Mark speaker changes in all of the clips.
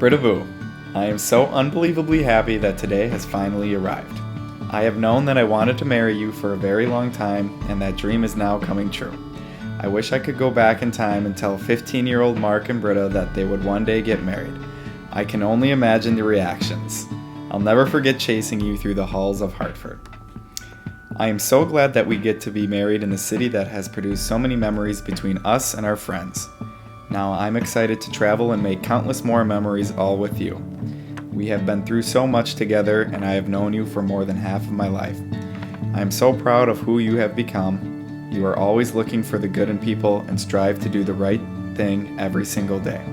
Speaker 1: Britta Boo, I am so unbelievably happy that today has finally arrived. I have known that I wanted to marry you for a very long time, and that dream is now coming true. I wish I could go back in time and tell 15-year-old Mark and Britta that they would one day get married. I can only imagine the reactions. I'll never forget chasing you through the halls of Hartford. I am so glad that we get to be married in a city that has produced so many memories between us and our friends. Now I'm excited to travel and make countless more memories all with you. We have been through so much together, and I have known you for more than half of my life. I am so proud of who you have become. You are always looking for the good in people and strive to do the right thing every single day.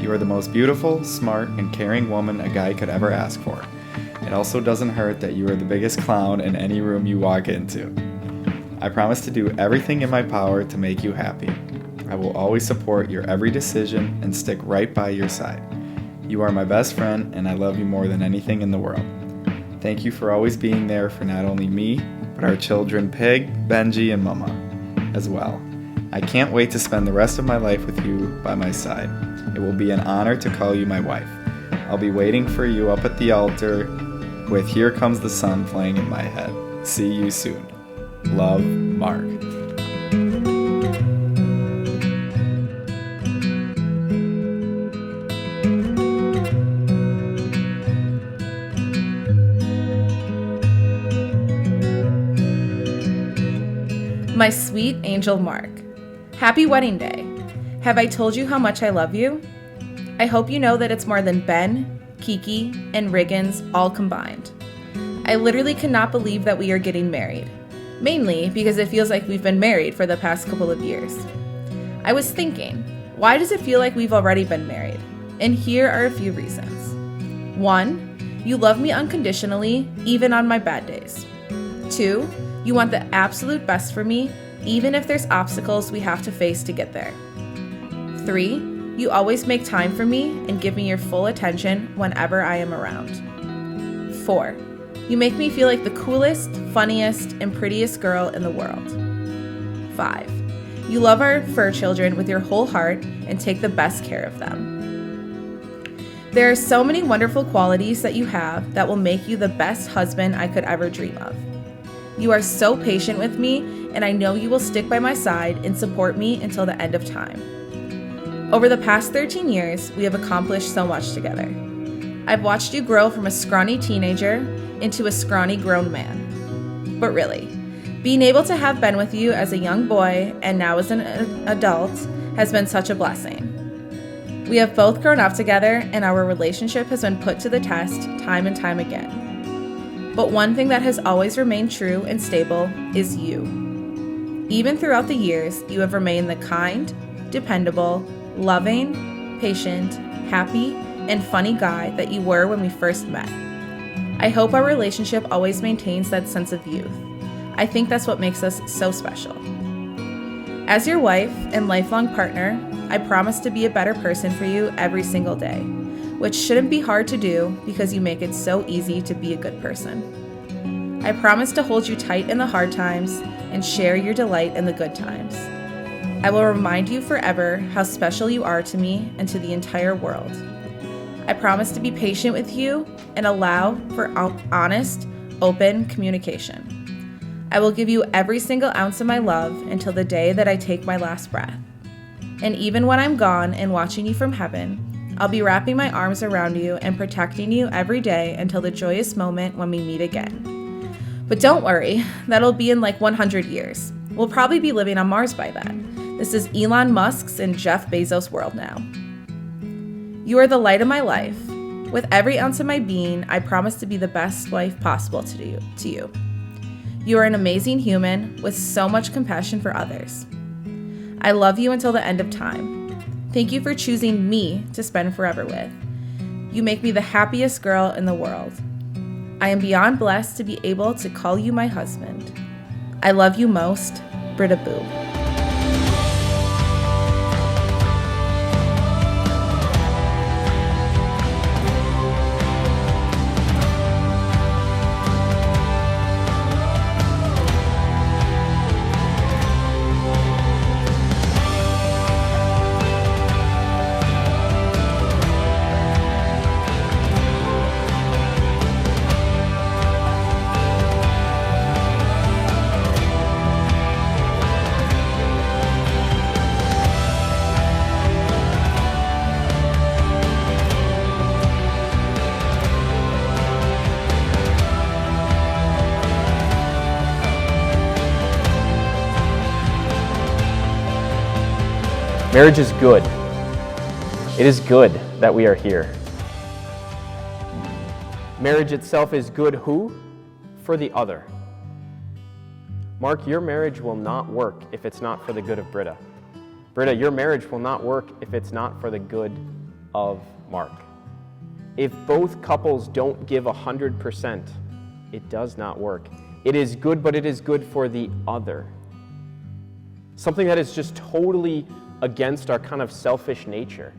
Speaker 1: You are the most beautiful, smart, and caring woman a guy could ever ask for. It also doesn't hurt that you are the biggest clown in any room you walk into. I promise to do everything in my power to make you happy. I will always support your every decision and stick right by your side. You are my best friend, and I love you more than anything in the world. Thank you for always being there for not only me, but our children Pig, Benji, and Mama as well. I can't wait to spend the rest of my life with you by my side. It will be an honor to call you my wife. I'll be waiting for you up at the altar with Here Comes the Sun playing in my head. See you soon. Love, Mark.
Speaker 2: My sweet angel Mark, happy wedding day. Have I told you how much I love you? I hope you know that it's more than Ben, Kiki, and Riggins all combined. I literally cannot believe that we are getting married, mainly because it feels like we've been married for the past couple of years. I was thinking, why does it feel like we've already been married? And here are a few reasons. 1, you love me unconditionally, even on my bad days. 2, you want the absolute best for me, even if there's obstacles we have to face to get there. 3, you always make time for me and give me your full attention whenever I am around. 4, you make me feel like the coolest, funniest, and prettiest girl in the world. 5, you love our fur children with your whole heart and take the best care of them. There are so many wonderful qualities that you have that will make you the best husband I could ever dream of. You are so patient with me, and I know you will stick by my side and support me until the end of time. Over the past 13 years, we have accomplished so much together. I've watched you grow from a scrawny teenager into a scrawny grown man. But really, being able to have been with you as a young boy and now as an adult has been such a blessing. We have both grown up together, and our relationship has been put to the test time and time again. But one thing that has always remained true and stable is you. Even throughout the years, you have remained the kind, dependable, loving, patient, happy, and funny guy that you were when we first met. I hope our relationship always maintains that sense of youth. I think that's what makes us so special. As your wife and lifelong partner, I promise to be a better person for you every single day, which shouldn't be hard to do because you make it so easy to be a good person. I promise to hold you tight in the hard times and share your delight in the good times. I will remind you forever how special you are to me and to the entire world. I promise to be patient with you and allow for honest, open communication. I will give you every single ounce of my love until the day that I take my last breath. And even when I'm gone and watching you from heaven, I'll be wrapping my arms around you and protecting you every day until the joyous moment when we meet again. But don't worry, that'll be in like 100 years. We'll probably be living on Mars by then. This is Elon Musk's and Jeff Bezos' world now. You are the light of my life. With every ounce of my being, I promise to be the best wife possible to you. You are an amazing human with so much compassion for others. I love you until the end of time. Thank you for choosing me to spend forever with. You make me the happiest girl in the world. I am beyond blessed to be able to call you my husband. I love you most, Britta Boo.
Speaker 3: Marriage is good. It is good that we are here. Marriage itself is good who? For the other. Mark, your marriage will not work if it's not for the good of Britta. Britta, your marriage will not work if it's not for the good of Mark. If both couples don't give 100%, it does not work. It is good, but it is good for the other. Something that is just totally against our kind of selfish nature,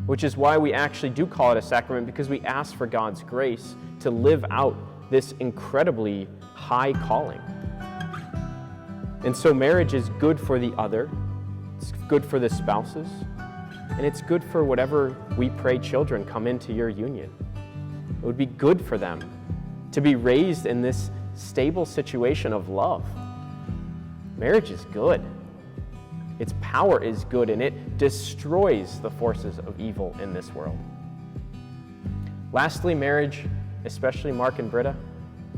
Speaker 3: which is why we actually do call it a sacrament, because we ask for God's grace to live out this incredibly high calling. And so marriage is good for the other, it's good for the spouses, and it's good for whatever we pray children come into your union. It would be good for them to be raised in this stable situation of love. Marriage is good. Its power is good, and it destroys the forces of evil in this world. Lastly, marriage, especially Mark and Britta,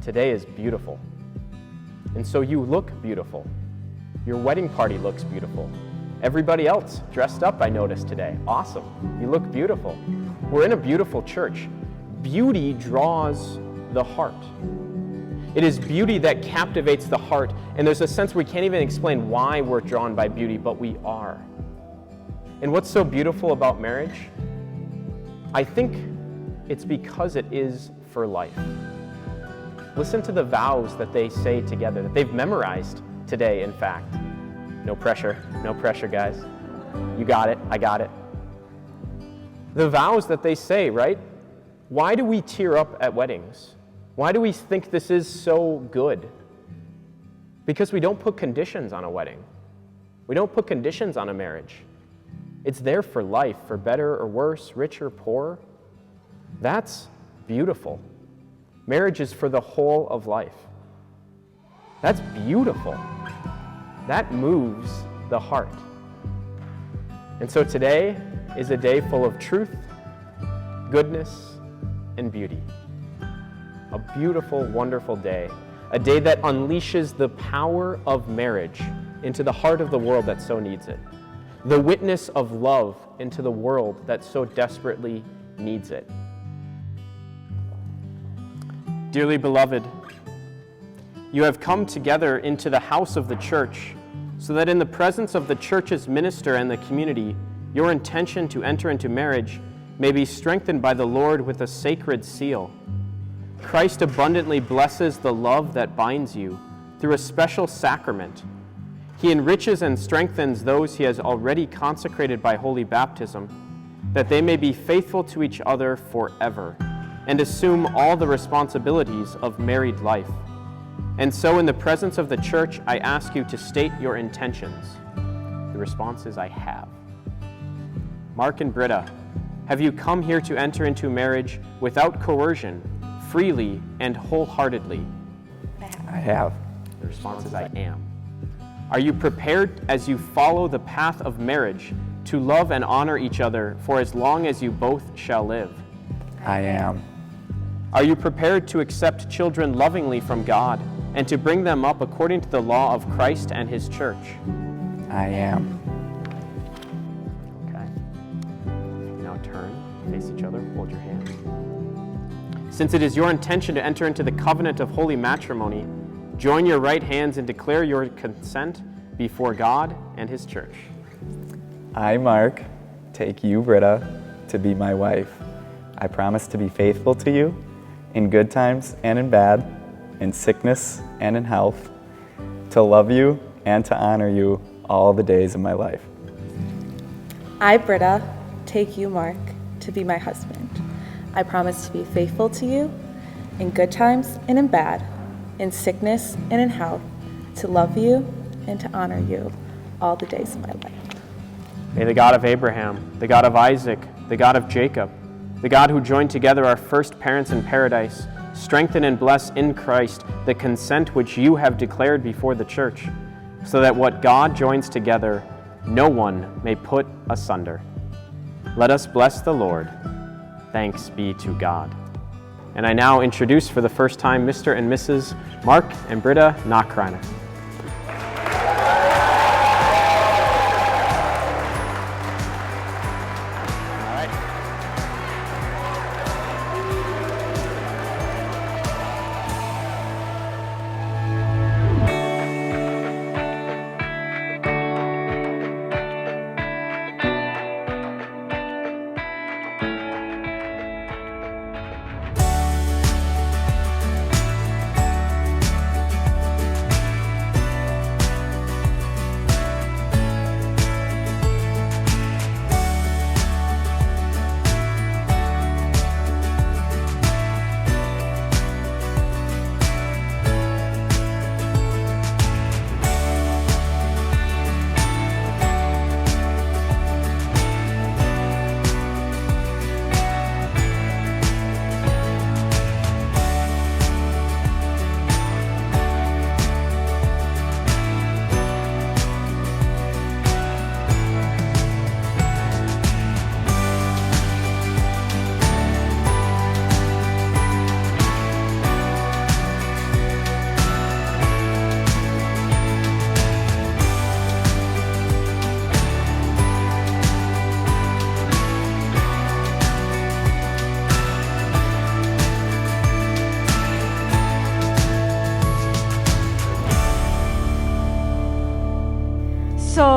Speaker 3: today is beautiful. And so you look beautiful. Your wedding party looks beautiful. Everybody else dressed up, I noticed today. Awesome. You look beautiful. We're in a beautiful church. Beauty draws the heart. It is beauty that captivates the heart, and there's a sense we can't even explain why we're drawn by beauty, but we are. And what's so beautiful about marriage? I think it's because it is for life. Listen to the vows that they say together, that they've memorized today, in fact. No pressure, guys. You got it, I got it. The vows that they say, right? Why do we tear up at weddings? Why do we think this is so good? Because we don't put conditions on a wedding. We don't put conditions on a marriage. It's there for life, for better or worse, rich or poor. That's beautiful. Marriage is for the whole of life. That's beautiful. That moves the heart. And so today is a day full of truth, goodness, and beauty. A beautiful, wonderful day. A day that unleashes the power of marriage into the heart of the world that so needs it. The witness of love into the world that so desperately needs it. Dearly beloved, you have come together into the house of the church so that in the presence of the church's minister and the community, your intention to enter into marriage may be strengthened by the Lord with a sacred seal. Christ abundantly blesses the love that binds you through a special sacrament. He enriches and strengthens those he has already consecrated by holy baptism, that they may be faithful to each other forever and assume all the responsibilities of married life. And so in the presence of the church, I ask you to state your intentions. The response is, I have. Mark and Britta, have you come here to enter into marriage without coercion, freely and wholeheartedly?
Speaker 1: I have.
Speaker 3: The response is, I am. Are you prepared as you follow the path of marriage to love and honor each other for as long as you both shall live?
Speaker 1: I am.
Speaker 3: Are you prepared to accept children lovingly from God and to bring them up according to the law of Christ and his church?
Speaker 1: I am.
Speaker 3: Okay. Now turn, face each other, hold your hands. Since it is your intention to enter into the covenant of holy matrimony, join your right hands and declare your consent before God and his church.
Speaker 1: I, Mark, take you, Britta, to be my wife. I promise to be faithful to you in good times and in bad, in sickness and in health, to love you and to honor you all the days of my life.
Speaker 2: I, Britta, take you, Mark, to be my husband. I promise to be faithful to you in good times and in bad, in sickness and in health, to love you and to honor you all the days of my life.
Speaker 3: May the God of Abraham, the God of Isaac, the God of Jacob, the God who joined together our first parents in paradise, strengthen and bless in Christ the consent which you have declared before the church, so that what God joins together, no one may put asunder. Let us bless the Lord. Thanks be to God. And I now introduce for the first time Mr. and Mrs. Mark and Britta Nachreiner.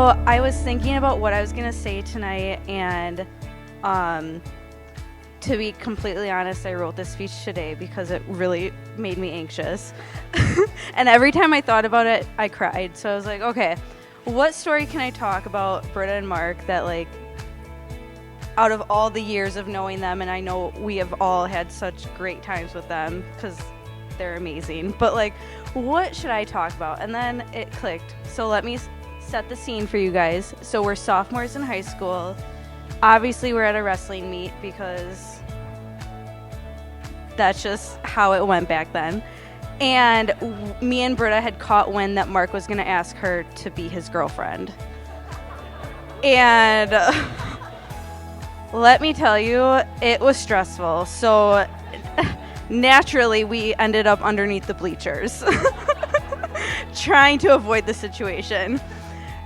Speaker 4: I was thinking about what I was going to say tonight, and to be completely honest, I wrote this speech today because it really made me anxious. And every time I thought about it, I cried. So I was like, okay, what story can I talk about Britta and Mark that, like, out of all the years of knowing them, and I know we have all had such great times with them because they're amazing, but, like, what should I talk about? And then it clicked. So let me set the scene for you guys. So we're sophomores in high school. Obviously, we're at a wrestling meet because that's just how it went back then. And me and Britta had caught wind that Mark was going to ask her to be his girlfriend. And let me tell you, it was stressful. So naturally, we ended up underneath the bleachers, trying to avoid the situation.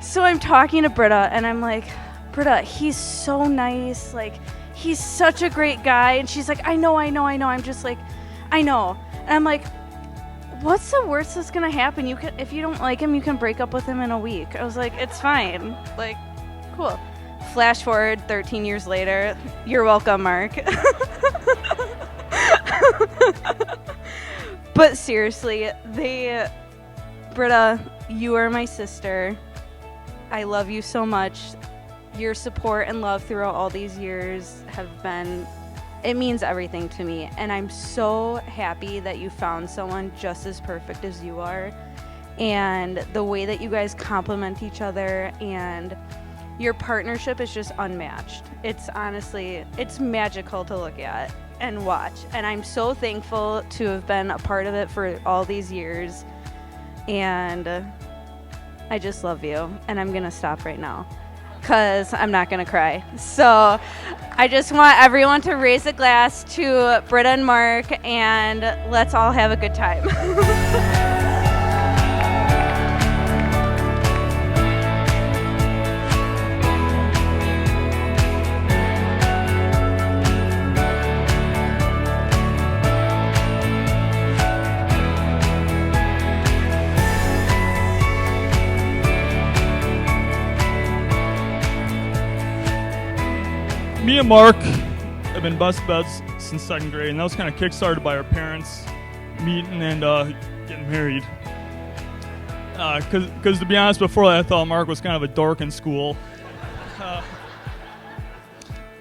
Speaker 4: So I'm talking to Britta, and I'm like, Britta, he's so nice. Like, he's such a great guy. And she's like, I know. I'm just like, I know. And I'm like, what's the worst that's going to happen? You can, if you don't like him, you can break up with him in a week. I was like, it's fine. Like, cool. Flash forward 13 years later. You're welcome, Mark. But seriously, Britta, you are my sister. I love you so much. Your support and love throughout all these years it means everything to me. And I'm so happy that you found someone just as perfect as you are. And the way that you guys complement each other and your partnership is just unmatched. It's honestly, it's magical to look at and watch. And I'm so thankful to have been a part of it for all these years. And I just love you. And I'm going to stop right now, because I'm not going to cry. So I just want everyone to raise a glass to Britta and Mark, and let's all have a good time.
Speaker 5: Me and Mark have been best buds since second grade, and that was kind of kick-started by our parents meeting and getting married. Because to be honest, before that, I thought Mark was kind of a dork in school.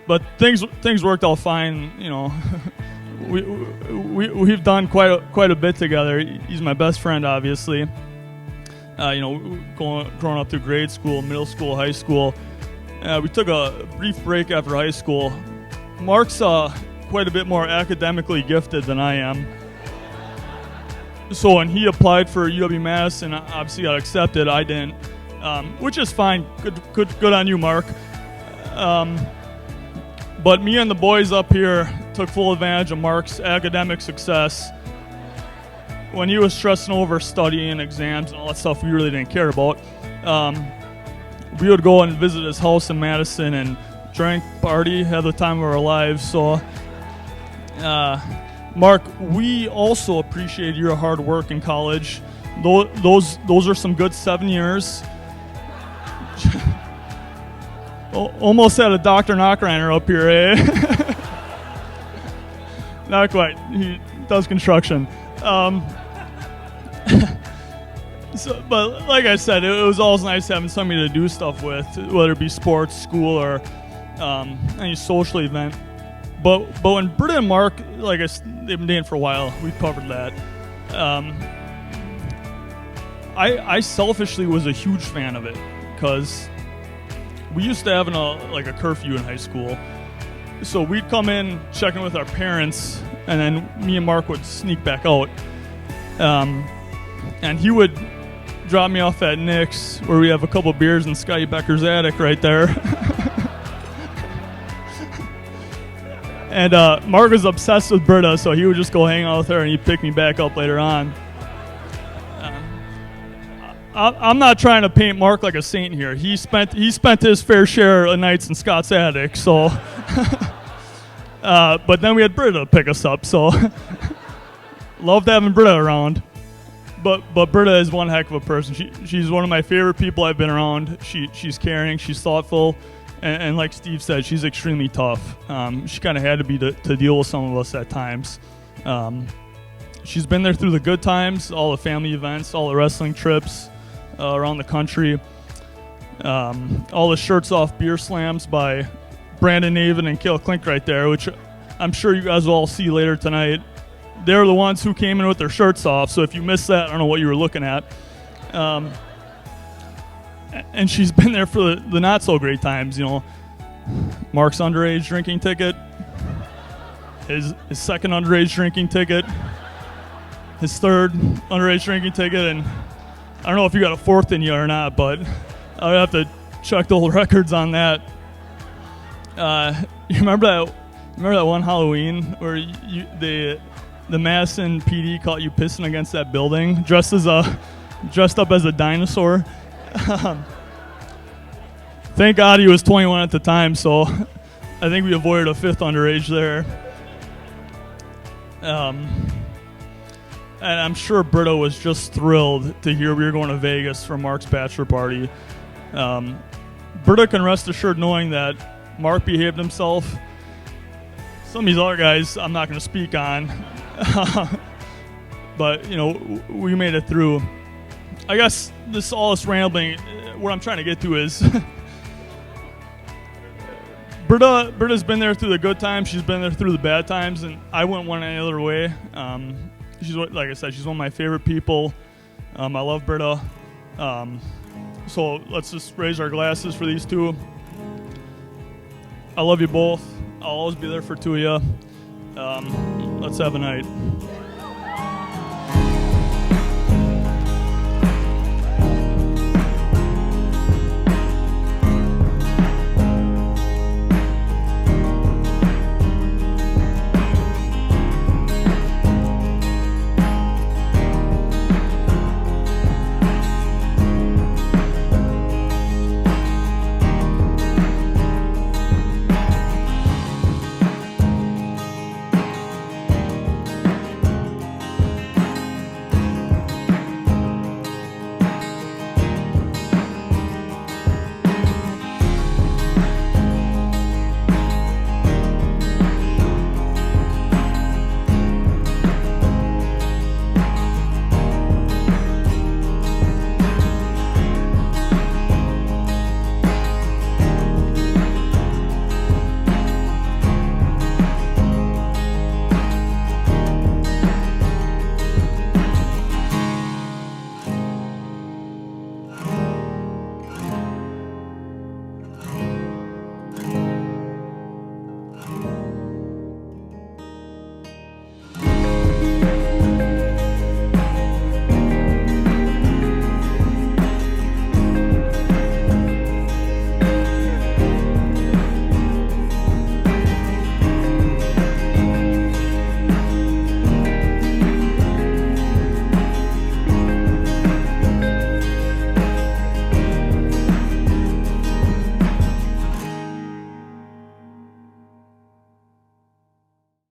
Speaker 5: But things worked out fine. You know, we've done quite a bit together. He's my best friend, obviously. You know, growing up through grade school, middle school, high school. We took a brief break after high school. Mark's quite a bit more academically gifted than I am. So when he applied for UW-Madison, obviously got accepted. I didn't, which is fine. Good on you, Mark. But me and the boys up here took full advantage of Mark's academic success. When he was stressing over studying, exams, and all that stuff we really didn't care about, we would go and visit his house in Madison and drink, party, have the time of our lives. So, Mark, we also appreciate your hard work in college. Those are some good 7 years. Almost had a Dr. Nachreiner up here, eh? Not quite. He does construction. But like I said, it was always nice having somebody to do stuff with, whether it be sports, school, or any social event. But when Britta and Mark, like they've been dating for a while, we covered that. I selfishly was a huge fan of it because we used to have a curfew in high school. So we'd come in, check in with our parents, and then me and Mark would sneak back out. And he would drop me off at Nick's, where we have a couple beers in Scotty Becker's attic right there. And Mark was obsessed with Britta, so he would just go hang out with her, and he'd pick me back up later on. I'm not trying to paint Mark like a saint here. He spent his fair share of nights in Scott's attic, so. But then we had Britta pick us up, so loved having Britta around. But Britta is one heck of a person. She's one of my favorite people I've been around. She's caring, she's thoughtful, and like Steve said, she's extremely tough. She kind of had to be to deal with some of us at times. She's been there through the good times, all the family events, all the wrestling trips around the country, all the shirts off beer slams by Brandon Naven and Kale Klink right there, which I'm sure you guys will all see later tonight. They're the ones who came in with their shirts off, so if you missed that, I don't know what you were looking at. And she's been there for the not so great times, you know. Mark's underage drinking ticket, his second underage drinking ticket, his third underage drinking ticket, and I don't know if you got a fourth in you or not, but I would have to check the old records on that. You remember that one Halloween where the Madison PD caught you pissing against that building, dressed up as a dinosaur? Thank God he was 21 at the time, so I think we avoided a fifth underage there. And I'm sure Britta was just thrilled to hear we were going to Vegas for Mark's bachelor party. Britta can rest assured knowing that Mark behaved himself. Some of these other guys I'm not going to speak on. But, you know, we made it through. I guess all this rambling, what I'm trying to get to is Britta's been there through the good times. She's been there through the bad times, and I wouldn't want any other way. She's, like I said, she's one of my favorite people. I love Britta. So let's just raise our glasses for these two. I love you both. I'll always be there for two of you. Let's have a night.